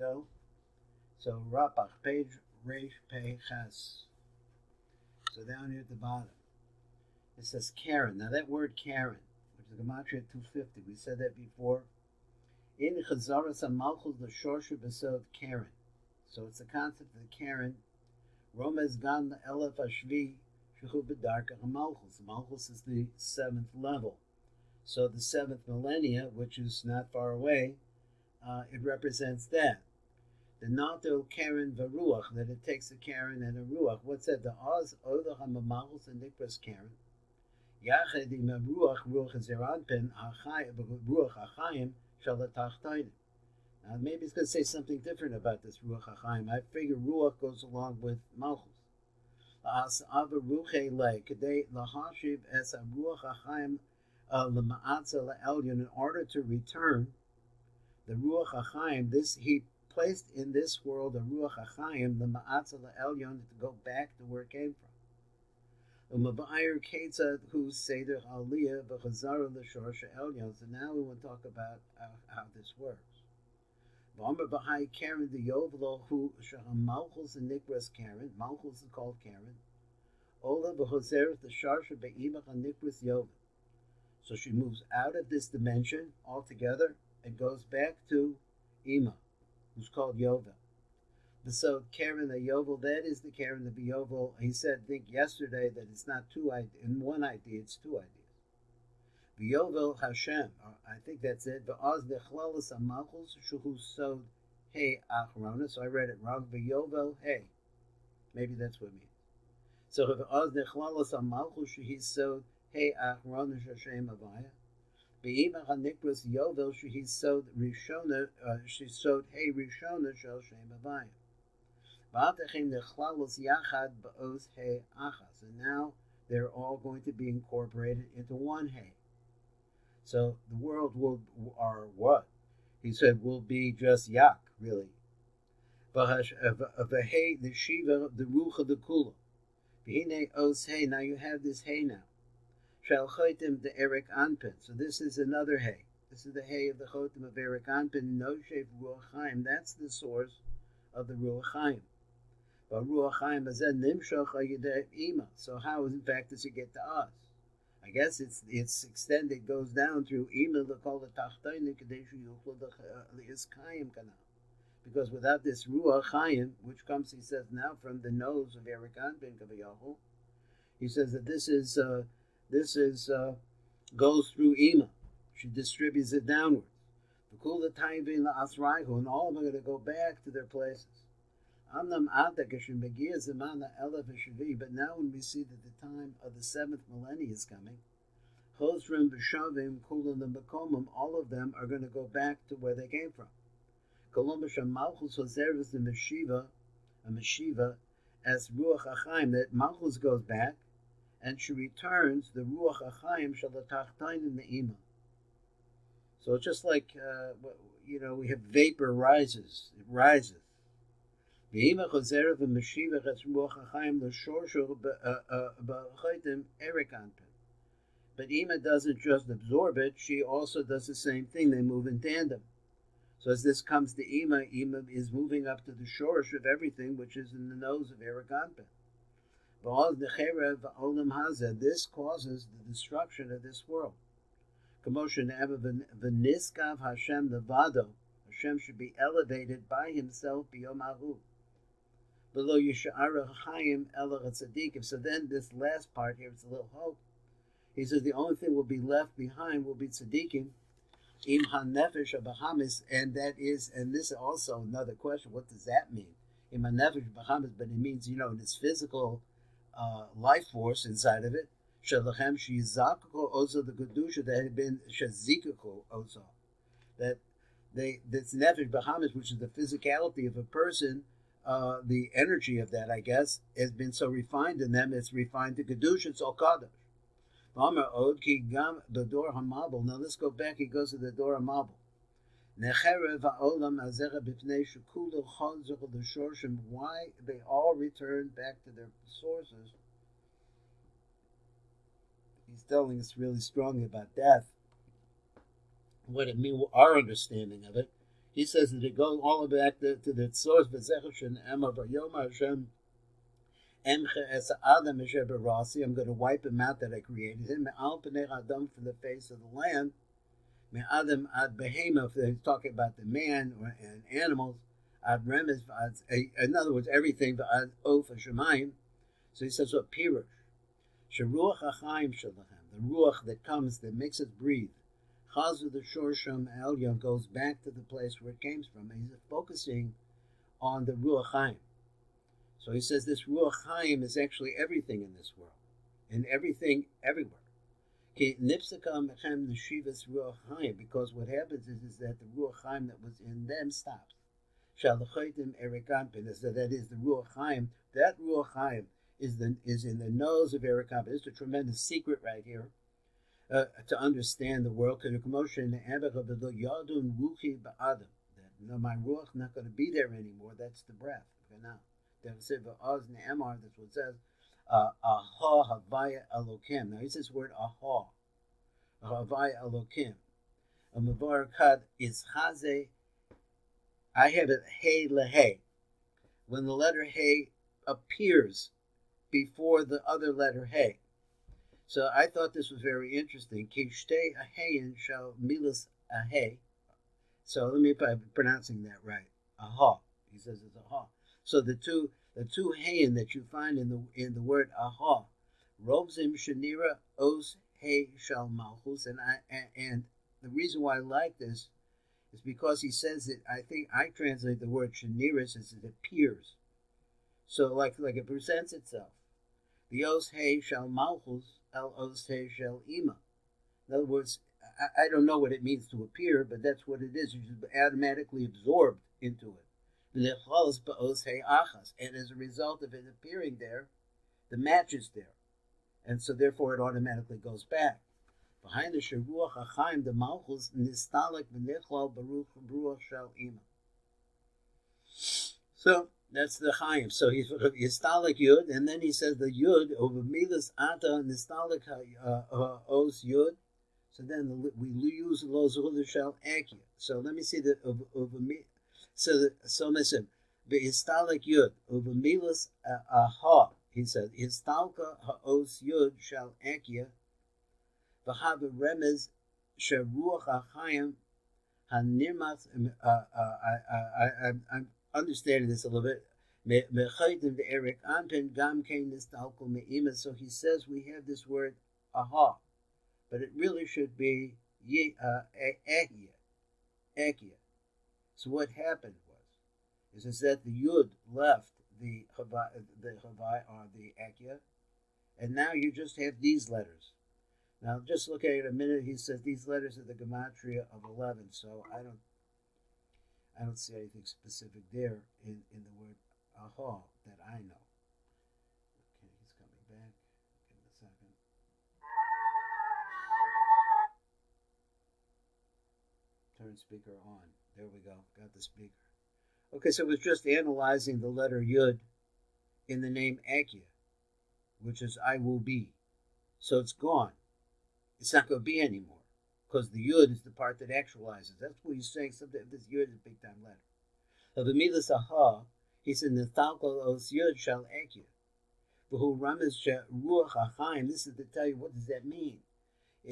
ago. So Rapach, page Reish Pei Ches. So down here at the bottom, it says Karen. Now that word Karen, which is Gematria 250, we said that before. In Chazaras HaMalchus L'Shorsha B'Sod Karen. So it's the concept of the Karen. Romez Gan Elef Ashvi Shechu B'Darka HaMalchus. Malchus is the 7th level. So the 7th millennia, which is not far away, it represents that. The Nato Karen Varuach, that it takes a Karen and a Ruach. What's that? The Oz Odach HaMalchus and Nikras Karen. Yached im Ruach Ruach Zeranpen Ruach HaChaim Shalatachtainen. Now maybe it's going to say something different about this Ruach HaChaim. I figure Ruach goes along with Malchus. As Ava Ruche Le Kedei Lahashiv Es Ruach HaChaim L'Ma'atza L'Elyon, in order to return the Ruach HaChaim, this he placed in this world a Ruach HaChaim, the Ma'atza L'Elyon, to go back to where it came from. U'Maba'ayir Ketzad Hu Seder Aliyah V'Chazara L'Shor She'Elyon. So now we want to talk about how this works. V'Amar B'Hai Karen the Yovlo Hu Shaham Malchus and Nikras Karen. Malchus is called Karen. Ola V'Chazeret the Sharsha Be'imach and Nikras Yovel. So she moves out of this dimension altogether and goes back to Ima, who's called Yovel. So Karen the Yovel, that is the Karen the Yovel. He said, I think yesterday, that it's not two ideas. In one idea, it's two ideas. Yovel Hashem, I think that's it. V'oz nechlalas amalchus shuhu sod hey achrona. So I read it wrong. Yovel hey. Maybe that's what it means. So v'oz nechlalas amalchus shuhi sod hey achrona shashem avaya. Be'imach hanikras Yovel shuhi sod rishona. She sod hey rishona shel shem avaya. V'atachem nechlalas yachad ba'oz hey achas. And now they're all going to be incorporated into one hey. So the world are what? He said will be just yak, really. V'hei the shiva the rucha the kula. V'hine os hey. Now you have this hey now. Shal chotem the Erik Anpin. So this is another hey. This is the hay of the chotem of Erik Anpin. No shev ruach chaim. That's the source of the ruach chaim. But ruach chaim is then nimshach ayidei ima. So how in fact does it get to us? I guess it's extended, goes down through Ima l'kol l'tachtoin kadeshu yuchlu l'iskayim kanal. Because without this ruach chayim, which comes, he says now from the nose of Erik Anpin Kavayahu, he says that this is goes through Ima. She distributes it downwards. V'kul l'tayvin la'asraihu, and all of them are going to go back to their places. But now when we see that the time of the 7th millennia is coming, all of them are going to go back to where they came from. A Meshiva, as Ruach HaChaim, that Malchus goes back, and she returns the Ruach HaChaim Shalatachtain in the Ima. So it's just like, we have vapor rises, it rises. But Ima doesn't just absorb it, she also does the same thing. They move in tandem. So as this comes to Ima is moving up to the shorish of everything, which is in the nose of Erik Anpin. This causes the destruction of this world. Hashem should be elevated by himself b'yom ahu. Below Yisha'ara Chaim Elach Tzadikim. So then this last part here is a little hope. He says the only thing will be left behind will be Tzadikim, Im HaNefesh Bahamis, and this is also another question. What does that mean? Im HaNefesh Bahamis, but it means, in its physical life force inside of it. Shalachem Shizakako also the Kedusha that had been Shazikako also. That this Nefesh Bahamis, which is the physicality of a person, the energy of that, I guess, has been so refined in them, it's refined to Kedusha, it's all Kadosh. Now let's go back, he goes to the Dor HaMabel. Why they all return back to their sources. He's telling us really strongly about death. What it means, our understanding of it. He says that it goes all the way back to the source. I'm going to wipe him out that I created him from the face of the land. Adam ad behema, if he's talking about the man and animals, ad remes, in other words, everything, ad of shemayim. So he says what pirush, sheruach hachaim shalachem, the ruach that comes, that makes us breathe. Chazu the shorsham elyon goes back to the place where it came from. And he's focusing on the ruach chaim. So he says this ruach chaim is actually everything in this world, and everything everywhere. Because what happens is that the ruach chaim that was in them stops. So that is the ruach chaim. That ruach chaim is in the nose of Eric Ampin. This is a tremendous secret right here to understand the world. That no, my ruach not going to be there anymore. That's the breath for now. That's what it says. Aha havaya elokim. Now he says the word aha. Havaya elokim. A mavar is chaze. I have it hey lehe. When the letter hey appears before the other letter hey. So I thought this was very interesting. Kishtei ahein shall milas ahei. So let me if I'm pronouncing that right. Aha. He says it's aha. So the two hayin that you find in the word aha, robzim shenira os hey shal malchus, and the reason why I like this is because he says it. I think I translate the word sheniris as it appears, so like it presents itself. The os hey shal malchus el os hey shal ima. In other words, I don't know what it means to appear, but that's what it is. You're just automatically absorbed into it. And as a result of it appearing there, the match is there. And so therefore it automatically goes back. Behind the Sheruach HaChaim, the Malchus, Nistalik V'Nichlal Baruch Baruch Shal Ima. So that's the Chaim. So he's Nistalik Yud, and then he says the Yud, over Milas Ata, Nistalik Os Yud. So then we use Lo Zuhudah Shal Akia. So let me see the over me. So listen, V'Histalik Yud over Milas Aha. He said, Histalka Haos Yud Shal Akia V'Hava Remez Sheruach HaChaim HaNirmas. I'm understanding this a little bit. Mechaytim V'Erik Anpen Gam Kein Nistalko Me'ima. So he says we have this word Aha, but it really should be Akia. So what happened is that the Yud left the Havai or the Akia, and now you just have these letters. Now just look at it a minute. He says these letters are the gematria of 11. So I don't see anything specific there in the word aha that I know. Okay, he's coming back. Give him a second. Turn speaker on. There we go. Got the speaker. Okay, so it was just analyzing the letter Yud in the name Akia, which is I will be. So it's gone. It's not going to be anymore because the Yud is the part that actualizes. That's what he's saying. Sometimes this Yud is a big time letter. Of the Milas Aha, he said, Nethalkal Os Yud Shal Akia. V'hu Ramez Ruach HaChaim. This is to tell you what does that mean.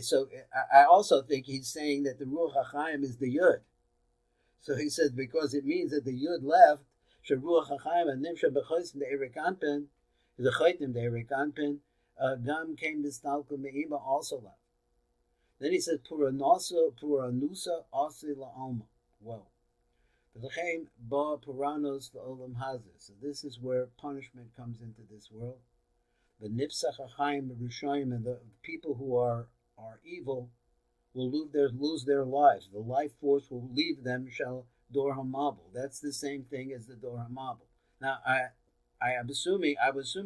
So I also think he's saying that the Ruach HaChaim is the Yud. So he says because it means that the Yud left, Sharuach HaChaim and Nimsha B'chosim the Erik Anpin, the Chaytim the Erik Anpin, Gam came this Talku Me'ima also left. Then he says Puranusa Asi La'alma. Whoa. V'lechem Ba Puranos La'olam Hazeh. So this is where punishment comes into this world. The Nipsach HaChaim Rishayim, and the people who are evil will lose their lives. The life force will leave them, shall Dor HaMabul. That's the same thing as the Dor HaMabul. Now, I was assuming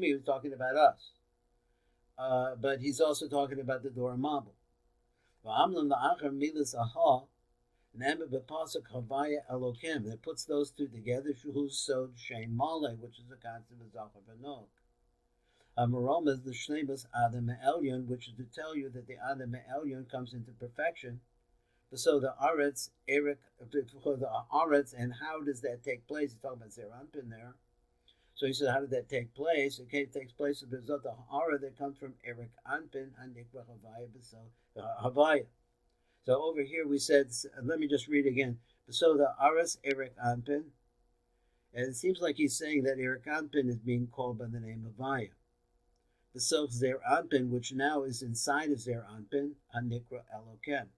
he was talking about us. But he's also talking about the Dor HaMabul. V'amlam la'achar milas aha, ne'emeh b'pasuk havaya elokim. That puts those two together, shuhu sod shem maleh, which is the concept of Zachar V'Nog. Maroma is the Shnemas Adam Elyon, which is to tell you that the Adam Elyon comes into perfection So the Aretz, Eric, for the Aretz, and how does that take place? He's talking about Zeranpin there. So he said, how did that take place? Okay, it takes place as a result of Hara that comes from Eric Anpin, Hanikra Havaya, so Havaya. So over here we said, let me just read again. So the Aras Eric Anpin, and it seems like he's saying that Eric Anpin is being called by the name of Havaya. The Sof Zer Anpin, which now is inside of Zer Anpin, Hanikra Elokem.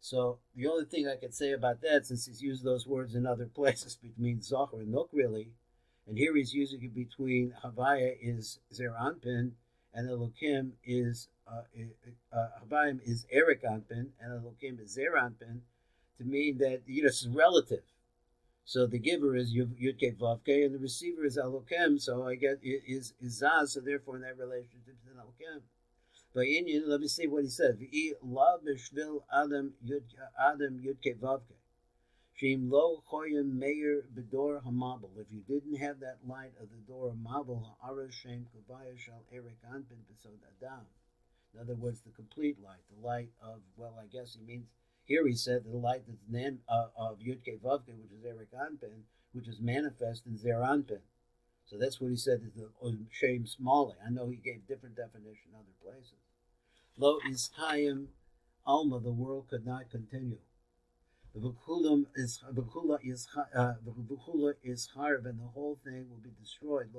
So the only thing I could say about that, since he's used those words in other places between Zohar and Nuk really, and here he's using it between Havaya is Zer Anpin and Elokim is Havayim is Eric Anpin and Elokim is Zer Anpin, to mean that it's relative. So the giver is Yudke Vavke and the receiver is Elokim. So I get is Zaz. So therefore, in that relationship, it's an Elokim. But let me see what he says. La b'shvil Adam Yudke Vavke. Shim lo choyim meir b'dor hamabel. If you didn't have that light of the door of Mabel, ha'ara shem kavaya shal Eric Anpin b'sod Adam. In other words, the complete light, the light of, well, I guess he means, here he said the light that's of Yudke Vavke, which is Eric Anpin, which is manifest in Zer Anpin. So that's what he said is the Shem Smalley. I know he gave different definition in other places. Lo iskayim alma, the world could not continue. The Vukula is harv, and the whole thing will be destroyed.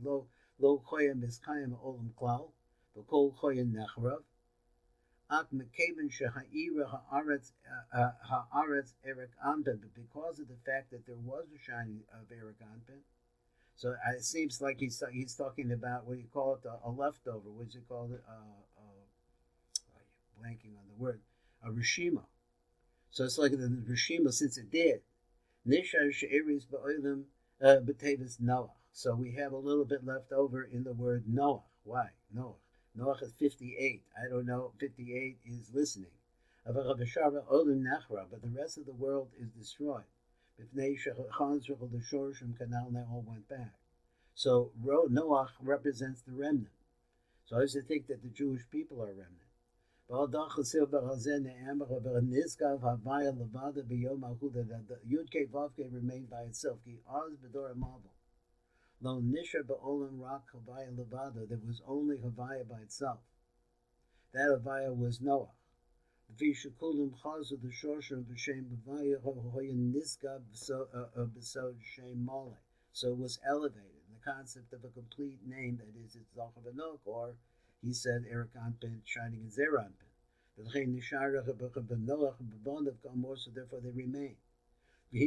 Lo koyim iskayim olam klal, v'kol koyim nechrav. Ak mekaven sheha'ira ha'aretz Eric Anpin, but because of the fact that there was a shining of Eric Anpin, so it seems like he's talking about what you call it a leftover. What do you call it? Blanking on the word, a rishima. So it's like the rishima since it did. Nishar she'eris ba'olim b'tevis Noach. So we have a little bit left over in the word Noach. Why Noach? Noach is 58. I don't know. 58 is listening. But the rest of the world is destroyed. They all went back. So Noach represents the remnant. So I used to think that the Jewish people are remnant. The Yud-Kei Vav-Kei remained by itself. Lo nisha ba'olam rak Havaya levada. There was only Havaya by itself. That Havaya was Noah. V'shakulim chazu the shorshim b'shem Havaya hoyin nisgab b'sod shem mole. So it was elevated. The concept of a complete name, that is, it's Zochar V'Nok, or he said Eric Anpin shining in Zer Anpin. So therefore they remain. This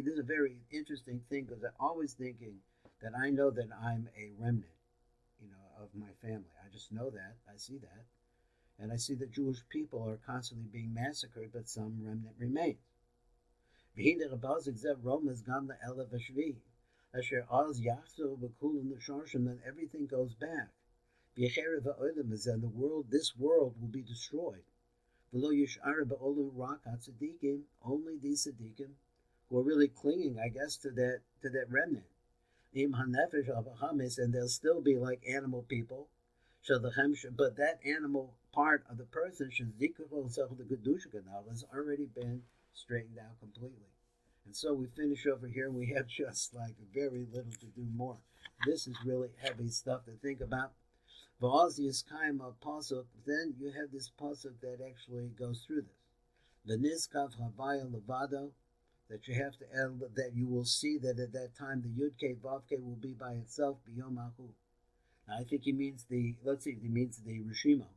is a very interesting thing, because I'm always thinking that I know that I'm a remnant, of my family. I just know that. I see that. And I see that Jewish people are constantly being massacred, but some remnant remains. Then everything goes back. And the world, this world will be destroyed. Only these tzaddikim who are really clinging, I guess, to that remnant. And they'll still be like animal people. But that animal part of the person has already been straightened out completely. And so we finish over here, and we have just like very little to do more. This is really heavy stuff to think about. Then you have this pasuk that actually goes through this. The Niskav Havaya Levado, that you have to add, that you will see that at that time the Yud-Kei Vav-Kei will be by itself, Biyom Ahu. Now I think he means the Rishimo.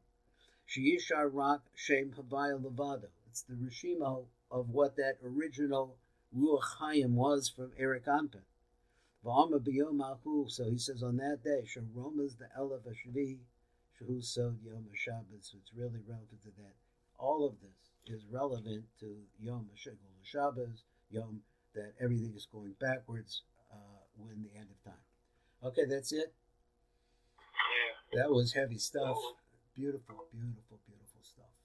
Sheyishar Rak Shem Havaya Levado. It's the Rishimo of what that original Ruach Chaim was from Eric Anpin. V'ama b'yom ahu, so he says on that day, Sharoma's the Elef Hashvi, Shahu Sod Yom HaShabbos. So it's really relative to that. All of this is relevant to Yom HaShabbos, Yom, that everything is going backwards when the end of time. Okay, that's it. Yeah. That was heavy stuff. Beautiful, beautiful, beautiful stuff.